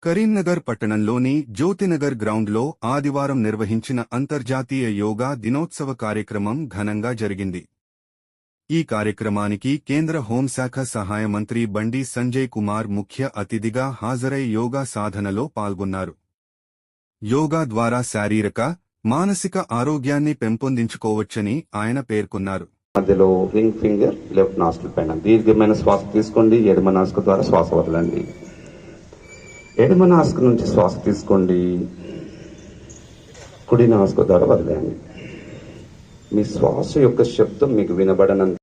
కరీంనగర్ పట్టణంలోని జ్యోతినగర్ గ్రౌండ్లో ఆదివారం నిర్వహించిన అంతర్జాతీయ యోగా దినోత్సవ కార్యక్రమం ఘనంగా జరిగింది. ఈ కార్యక్రమానికి కేంద్ర హోంశాఖ సహాయ మంత్రి బండి సంజయ్ కుమార్ ముఖ్య అతిథిగా హాజరై యోగా సాధనలో పాల్గొన్నారు. యోగా ద్వారా శారీరక, మానసిక ఆరోగ్యాన్ని పెంపొందించుకోవచ్చని ఆయన పేర్కొన్నారు. మధ్యలో రింగ్ ఫింగర్ లెఫ్ట్ నాస్ట్రిల్ పైన దీర్ఘమైన శ్వాస తీసుకోండి. ఎడమ నాసిక ద్వారా శ్వాస వదలండి. ఎడమ నాసిక నుంచి శ్వాస తీసుకోండి. కుడి నాసిక ద్వారా వదిలేయండి. మీ శ్వాస యొక్క శబ్దం మీకు వినబడనంత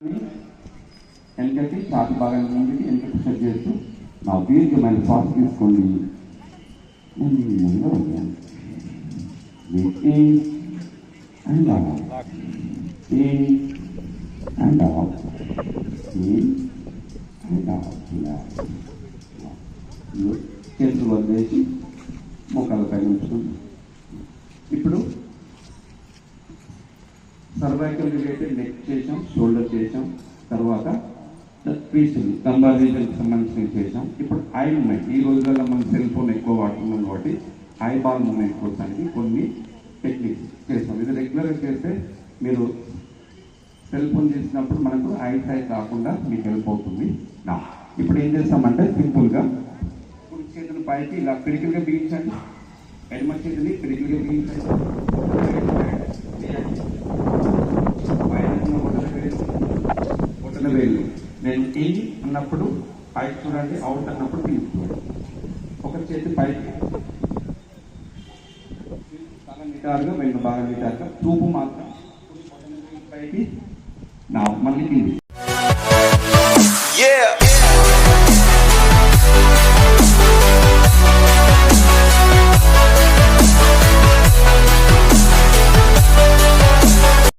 వెనకటి ఛాతి భాగాన్ని ముందుకి వెనకటి సెట్ చేస్తూ నా దీర్ఘమైన శ్వాస తీసుకోండి. And and out, in and out, చేతులు వదిలేసి మోకాళ్ళ పైన ఉంచుతుంది. ఇప్పుడు సర్వైకల్ రిలేటెడ్ నెక్ చేసాం, షోల్డర్ చేసాం, తర్వాత పీసులు లంబార్ రీజన్కి సంబంధించిన చేసాం. ఇప్పుడు ఐ మూమెంట్, ఈ రోజులలో మనం సెల్ ఫోన్ ఎక్కువ వాడుతున్నాం కాబట్టి ఐ బాల్ మూమెంట్ కోసానికి కొన్ని టెక్నిక్స్ చేస్తాం. ఇది రెగ్యులర్గా చేస్తే మీరు సెల్ ఫోన్ చేసినప్పుడు మనకు ఐ సైట్ రాకుండా మీకు హెల్ప్ అవుతుంది. ఇప్పుడు ఏం చేస్తామంటే సింపుల్గా కుడి చేతులు పైకి ఇలా పిడికిలుగా బిగించండి, ఎడమ చేతిని పిడికిలుగా బిగించండి, బొటన వేలు నేను ఇన్ అన్నప్పుడు పైకి చూడండి, అవుట్ అన్నప్పుడు తీసుకోండి. ఒక చేతి పైకి చాలా నిటారుగా, వెన్ను బాగా నిటారుగా, చూపు మాత్రం పైకి మళ్ళీ కింది.